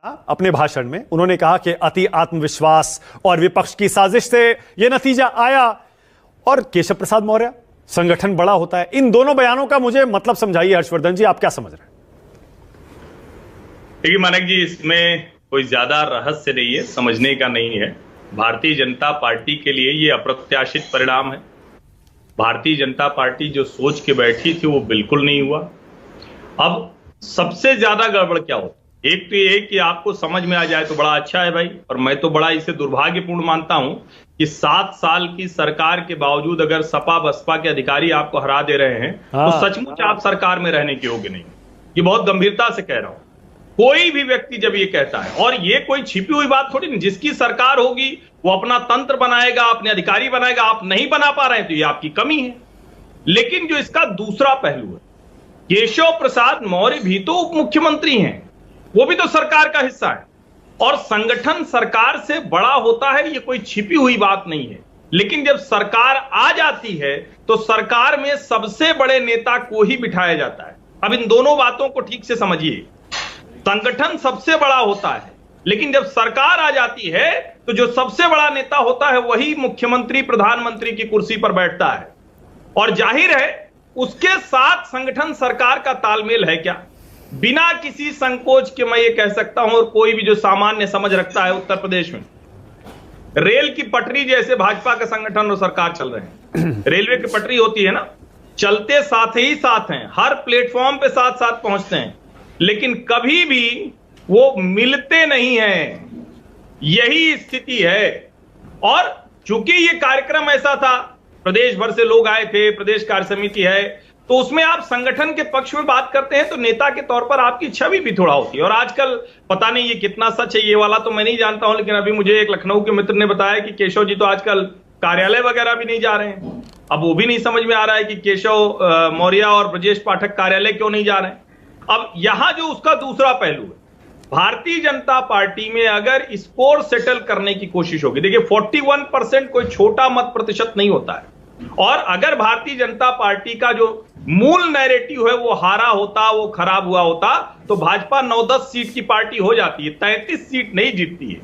अपने भाषण में उन्होंने कहा कि अति आत्मविश्वास और विपक्ष की साजिश से यह नतीजा आया। और केशव प्रसाद मौर्य, संगठन बड़ा होता है। इन दोनों बयानों का मुझे मतलब समझाइए हर्षवर्धन जी, आप क्या समझ रहे हैं? देखिए मानक जी, इसमें कोई ज्यादा रहस्य नहीं है, समझने का नहीं है। भारतीय जनता पार्टी के लिए ये अप्रत्याशित परिणाम है। भारतीय जनता पार्टी जो सोच के बैठी थी वो बिल्कुल नहीं हुआ। अब सबसे ज्यादा गड़बड़ क्या होता है? एक तो ये कि आपको समझ में आ जाए तो बड़ा अच्छा है भाई, और मैं तो बड़ा इसे दुर्भाग्यपूर्ण मानता हूं कि 7 साल की सरकार के बावजूद अगर सपा बसपा के अधिकारी आपको हरा दे रहे हैं तो सचमुच आप सरकार में रहने के योग्य नहीं। ये बहुत गंभीरता से कह रहा हूं। कोई भी व्यक्ति जब ये कहता है, और ये कोई छिपी हुई बात थोड़ी नहीं, जिसकी सरकार होगी वो अपना तंत्र बनाएगा, अपने अधिकारी बनाएगा। आप नहीं बना पा रहे हैं तो ये आपकी कमी है। लेकिन जो इसका दूसरा पहलू है, केशव प्रसाद मौर्य भी तो उप मुख्यमंत्री हैं, वो भी तो सरकार का हिस्सा है, और संगठन सरकार से बड़ा होता है, ये कोई छिपी हुई बात नहीं है। लेकिन जब सरकार आ जाती है तो सरकार में सबसे बड़े नेता को ही बिठाया जाता है। अब इन दोनों बातों को ठीक से समझिए। संगठन सबसे बड़ा होता है, लेकिन जब सरकार आ जाती है तो जो सबसे बड़ा नेता होता है वही मुख्यमंत्री प्रधानमंत्री की कुर्सी पर बैठता है। और जाहिर है उसके साथ संगठन सरकार का तालमेल है क्या? बिना किसी संकोच के मैं ये कह सकता हूं, और कोई भी जो सामान्य समझ रखता है, उत्तर प्रदेश में रेल की पटरी जैसे भाजपा का संगठन और सरकार चल रहे हैं। रेलवे की पटरी होती है ना, चलते साथ ही साथ हैं, हर प्लेटफॉर्म पे साथ साथ पहुंचते हैं, लेकिन कभी भी वो मिलते नहीं हैं। यही स्थिति है। और चूंकि ये कार्यक्रम ऐसा था, प्रदेश भर से लोग आए थे, प्रदेश कार्य समिति है, तो उसमें आप संगठन के पक्ष में बात करते हैं तो नेता के तौर पर आपकी छवि भी थोड़ा होती है। और आजकल पता नहीं ये कितना सच है, ये वाला तो मैं नहीं जानता हूं, लेकिन अभी मुझे एक लखनऊ के मित्र ने बताया कि केशव जी तो आजकल कार्यालय वगैरह भी नहीं जा रहे हैं। अब वो भी नहीं समझ में आ रहा है कि केशव मौर्य और ब्रजेश पाठक कार्यालय क्यों नहीं जा रहे हैं। अब यहां जो उसका दूसरा पहलू है, भारतीय जनता पार्टी में अगर स्कोर सेटल करने की कोशिश होगी, देखिए 41% कोई छोटा मत प्रतिशत नहीं होता है, और अगर भारतीय जनता पार्टी का जो मूल नैरेटिव है वो हारा होता, वो खराब हुआ होता, तो भाजपा 9-10 सीट की पार्टी हो जाती है, 33 सीट नहीं जीतती है।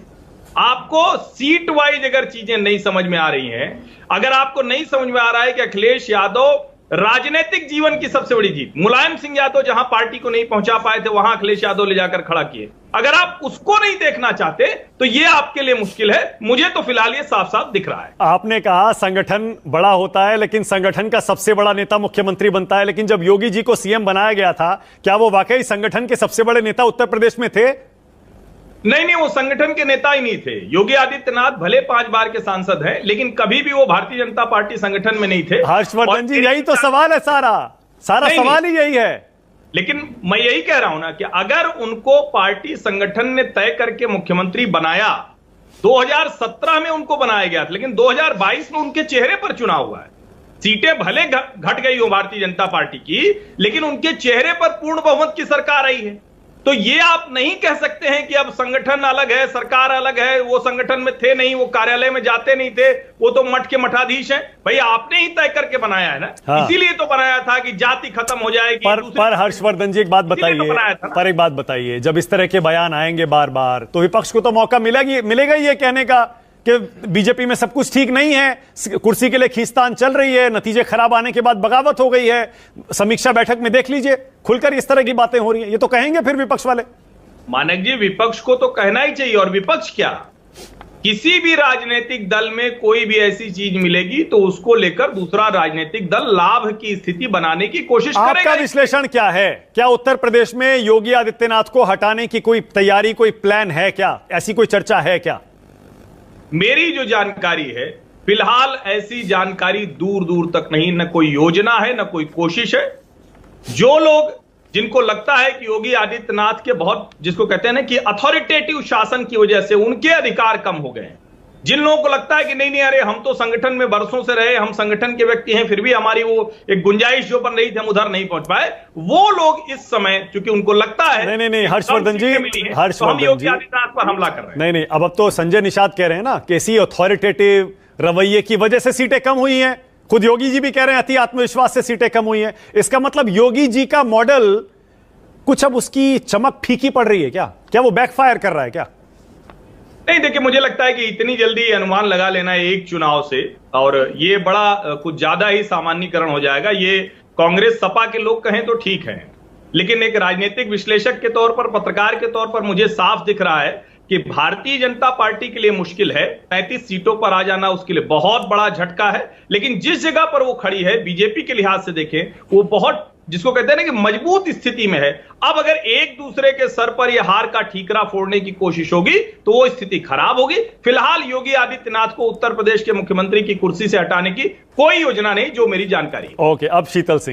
आपको सीट वाइज अगर चीजें नहीं समझ में आ रही हैं, अगर आपको नहीं समझ में आ रहा है कि अखिलेश यादव राजनीतिक जीवन की सबसे बड़ी जीत, मुलायम सिंह यादव जहां पार्टी को नहीं पहुंचा पाए थे वहां अखिलेश यादव ले जाकर खड़ा किए, अगर आप उसको नहीं देखना चाहते तो ये आपके लिए मुश्किल है। मुझे तो फिलहाल ये साफ साफ दिख रहा है। आपने कहा संगठन बड़ा होता है, लेकिन संगठन का सबसे बड़ा नेता मुख्यमंत्री बनता है। लेकिन जब योगी जी को सीएम बनाया गया था, क्या वो वाकई संगठन के सबसे बड़े नेता उत्तर प्रदेश में थे? नहीं, वो संगठन के नेता ही नहीं थे। योगी आदित्यनाथ भले 5 बार के सांसद हैं, लेकिन कभी भी वो भारतीय जनता पार्टी संगठन में नहीं थे। हर्षवर्धन जी, यही तो सवाल है, सारा सवाल ही यही है। लेकिन मैं यही कह रहा हूं ना कि अगर उनको पार्टी संगठन ने तय करके मुख्यमंत्री बनाया, 2017 में उनको बनाया गया था, लेकिन 2022 में उनके चेहरे पर चुनाव हुआ है। सीटें भले घट गई हो भारतीय जनता पार्टी की, लेकिन उनके चेहरे पर पूर्ण बहुमत की सरकार आई है। तो ये आप नहीं कह सकते हैं कि अब संगठन अलग है, सरकार अलग है, वो संगठन में थे नहीं, वो कार्यालय में जाते नहीं थे, वो तो मठ के मठाधीश हैं। भाई आपने ही तय करके बनाया है ना। हाँ। इसीलिए तो बनाया था कि जाति खत्म हो जाएगी। पर हर्षवर्धन जी एक बात बताइए, जब इस तरह के बयान आएंगे बार बार तो विपक्ष को तो मौका मिलेगा ये कहने का कि बीजेपी में सब कुछ ठीक नहीं है, कुर्सी के लिए खींचतान चल रही है, नतीजे खराब आने के बाद बगावत हो गई है। समीक्षा बैठक में देख लीजिए, खुलकर इस तरह की बातें हो रही हैं। ये तो कहेंगे फिर विपक्ष वाले। मानक जी, विपक्ष को तो कहना ही चाहिए। और विपक्ष क्या, किसी भी राजनीतिक दल में कोई भी ऐसी चीज मिलेगी तो उसको लेकर दूसरा राजनीतिक दल लाभ की स्थिति बनाने की कोशिश करेगा। आपका विश्लेषण क्या है? क्या उत्तर प्रदेश में योगी आदित्यनाथ को हटाने की कोई तैयारी, कोई प्लान है क्या? ऐसी कोई चर्चा है क्या? मेरी जो जानकारी है, फिलहाल ऐसी जानकारी दूर दूर तक नहीं, न कोई योजना है, न कोई कोशिश है। जो लोग, जिनको लगता है कि योगी आदित्यनाथ के बहुत, जिसको कहते हैं ना कि अथॉरिटेटिव शासन की वजह से उनके अधिकार कम हो गए हैं, जिन लोगों को लगता है कि नहीं अरे हम तो संगठन में बरसों से रहे, हम संगठन के व्यक्ति हैं, फिर भी हमारी वो एक गुंजाइश जो बन रही थी हम उधर नहीं पहुंच पाए, वो लोग इस समय चूंकि उनको लगता है नहीं हर्षवर्धन जी, हम योगी आदित्यनाथ पर हमला कर रहे हैं। नहीं, अब तो संजय निषाद कह रहे हैं ना कि इसी अथॉरिटेटिव रवैये की वजह से सीटें कम हुई हैं। खुद योगी जी भी कह रहे हैं अति आत्मविश्वास से सीटें कम हुई हैं। इसका मतलब योगी जी का मॉडल कुछ अब उसकी चमक फीकी पड़ रही है क्या? क्या वो बैकफायर कर रहा है क्या? नहीं, देखिए, मुझे लगता है कि इतनी जल्दी अनुमान लगा लेना एक चुनाव से, और ये बड़ा कुछ ज्यादा ही सामान्यीकरण हो जाएगा। ये कांग्रेस सपा के लोग कहें तो ठीक है, लेकिन एक राजनीतिक विश्लेषक के तौर पर, पत्रकार के तौर पर मुझे साफ दिख रहा है कि भारतीय जनता पार्टी के लिए मुश्किल है। 35 सीटों पर आ जाना उसके लिए बहुत बड़ा झटका है, लेकिन जिस जगह पर वो खड़ी है बीजेपी के लिहाज से देखें, वो बहुत, जिसको कहते हैं ना कि मजबूत स्थिति में है। अब अगर एक दूसरे के सर पर यह हार का ठीकरा फोड़ने की कोशिश होगी तो वो स्थिति खराब होगी। फिलहाल योगी आदित्यनाथ को उत्तर प्रदेश के मुख्यमंत्री की कुर्सी से हटाने की कोई योजना नहीं, जो मेरी जानकारी है। ओके, अब शीतल सिंह।